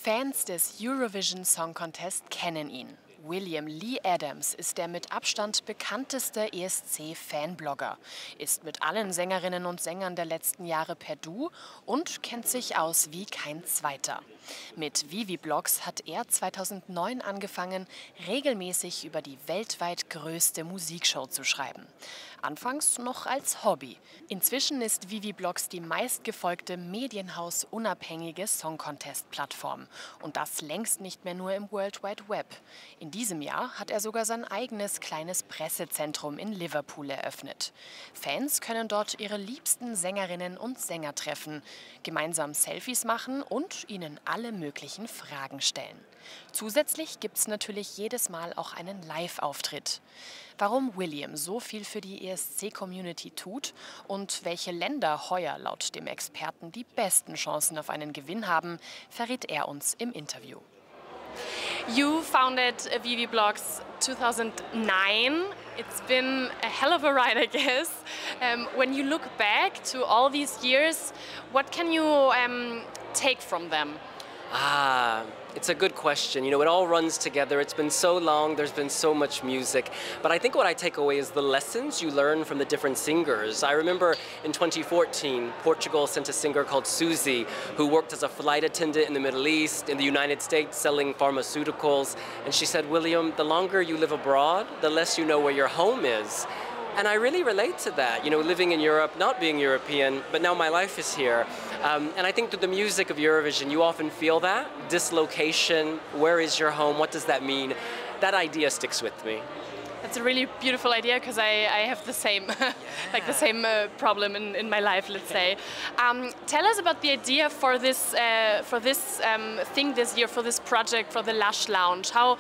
Fans des Eurovision Song Contest kennen ihn. William Lee Adams ist der mit Abstand bekannteste ESC-Fanblogger, ist mit allen Sängerinnen und Sängern der letzten Jahre per Du und kennt sich aus wie kein Zweiter. Mit Wiwibloggs hat er 2009 angefangen, regelmäßig über die weltweit größte Musikshow zu schreiben. Anfangs noch als Hobby. Inzwischen ist Wiwibloggs die meistgefolgte Medienhaus-unabhängige Song Contest-Plattform. Und das längst nicht mehr nur im World Wide Web. In diesem Jahr hat er sogar sein eigenes kleines Pressezentrum in Liverpool eröffnet. Fans können dort ihre liebsten Sängerinnen und Sänger treffen, gemeinsam Selfies machen und ihnen alle möglichen Fragen stellen. Zusätzlich gibt es natürlich jedes Mal auch einen Live-Auftritt. Warum William so viel für die ESC-Community tut und welche Länder heuer laut dem Experten die besten Chancen auf einen Gewinn haben, verrät er uns im Interview. You founded Wiwibloggs 2009. It's been a hell of a ride, I guess. When you look back to all these years, what can you take from them? It's a good question. You know, it all runs together. It's been so long, there's been so much music. But I think what I take away is the lessons you learn from the different singers. I remember in 2014, Portugal sent a singer called Susie, who worked as a flight attendant in the Middle East, in the United States, selling pharmaceuticals. And she said, William, the longer you live abroad, the less you know where your home is. And I really relate to that, you know, living in Europe, not being European, but now my life is here. And I think through the music of Eurovision, you often feel that dislocation. Where is your home? What does that mean? That idea sticks with me. That's a really beautiful idea because I have the same, like the same problem in my life, let's say. Tell us about the idea for this thing this year, for this project, for the Lush Lounge. How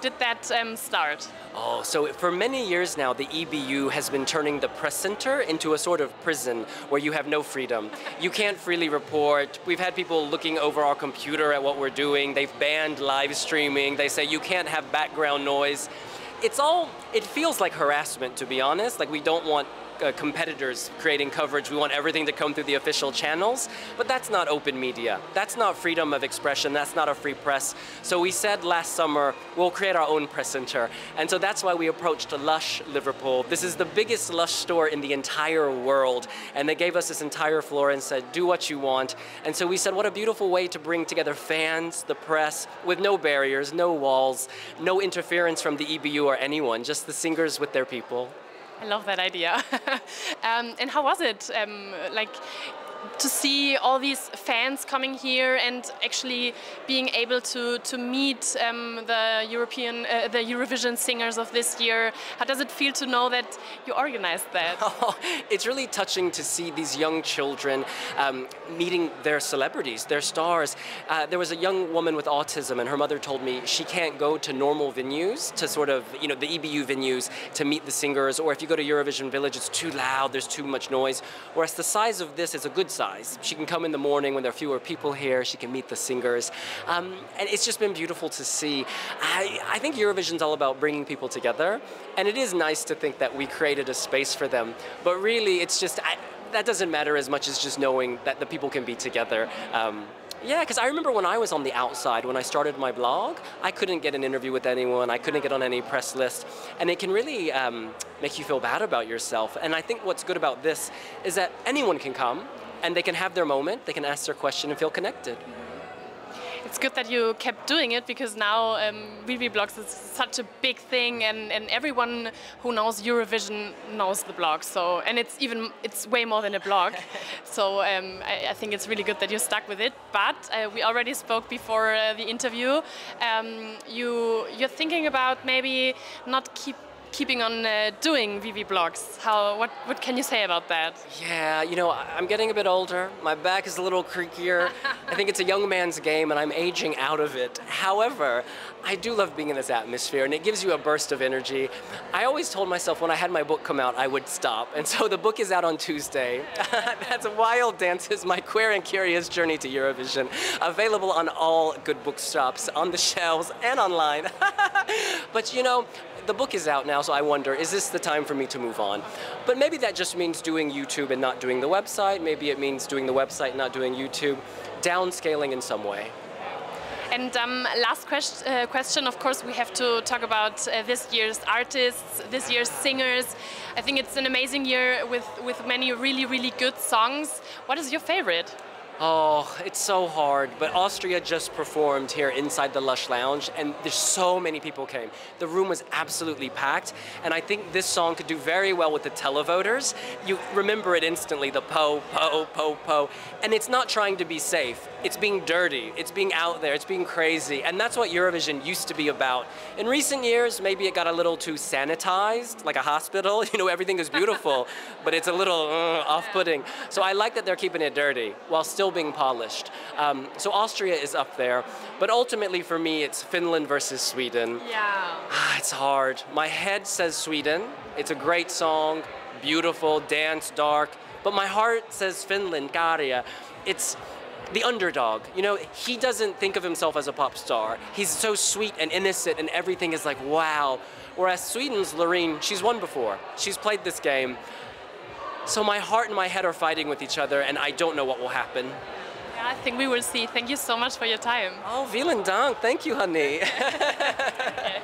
did that start? Oh, so for many years now, the EBU has been turning the press center into a sort of prison where you have no freedom. You can't freely report. We've had people looking over our computer at what we're doing. They've banned live streaming. They say you can't have background noise. It feels like harassment, to be honest. Like, we don't want competitors creating coverage. We want everything to come through the official channels, but that's not open media. That's not freedom of expression. That's not a free press. So we said last summer, we'll create our own press center. And so that's why we approached Lush Liverpool. This is the biggest Lush store in the entire world. And they gave us this entire floor and said, do what you want. And so we said, what a beautiful way to bring together fans, the press, with no barriers, no walls, no interference from the EBU or anyone, just the singers with their people. I love that idea. And how was it, like, to see all these fans coming here and actually being able to meet the Eurovision singers of this year? How does it feel to know that you organized that? Oh, it's really touching to see these young children meeting their celebrities, their stars. There was a young woman with autism, and her mother told me she can't go to normal venues, to sort of, you know, the EBU venues, to meet the singers, or if you go to Eurovision Village, it's too loud, there's too much noise. Whereas the size of this is a good size. She can come in the morning when there are fewer people here, she can meet the singers. And it's just been beautiful to see. I think Eurovision's all about bringing people together, and it is nice to think that we created a space for them. But really, it's just, that doesn't matter as much as just knowing that the people can be together. Yeah, because I remember when I was on the outside, when I started my blog, I couldn't get an interview with anyone, I couldn't get on any press list, and it can really make you feel bad about yourself. And I think what's good about this is that anyone can come, and they can have their moment, they can ask their question and feel connected. It's good that you kept doing it, because now Wiwibloggs is such a big thing, and everyone who knows Eurovision knows the blog. So, and it's way more than a blog. So I think it's really good that you stuck with it. But we already spoke before the interview. You're thinking about maybe not keeping on doing Wiwibloggs. What can you say about that? Yeah, you know, I'm getting a bit older. My back is a little creakier. I think it's a young man's game, and I'm aging out of it. However, I do love being in this atmosphere, and it gives you a burst of energy. I always told myself when I had my book come out, I would stop. And so the book is out on Tuesday. That's Wild Dances, My Queer and Curious Journey to Eurovision. Available on all good bookshops, on the shelves, and online. But you know, the book is out now, so I wonder, is this the time for me to move on? But maybe that just means doing YouTube and not doing the website. Maybe it means doing the website and not doing YouTube. Downscaling in some way. And last question, of course, we have to talk about this year's artists, this year's singers. I think it's an amazing year with many really, really good songs. What is your favorite? Oh, it's so hard, but Austria just performed here inside the Lush Lounge, and there's so many people came. The room was absolutely packed, and I think this song could do very well with the televoters. You remember it instantly, the po, po, po, po, and it's not trying to be safe. It's being dirty, it's being out there, it's being crazy, and that's what Eurovision used to be about. In recent years, maybe it got a little too sanitized, like a hospital. You know, everything is beautiful, but it's a little off-putting. So I like that they're keeping it dirty, while still being polished. So Austria is up there, but ultimately for me it's Finland versus Sweden. Yeah. It's hard. My head says Sweden. It's a great song, beautiful, dance, dark, but my heart says Finland, Karja. It's the underdog. You know, he doesn't think of himself as a pop star. He's so sweet and innocent and everything is like, wow. Whereas Sweden's Loreen, she's won before. She's played this game. So my heart and my head are fighting with each other, and I don't know what will happen. Yeah, I think we will see. Thank you so much for your time. Oh, vielen Dank. Thank you, honey. Okay.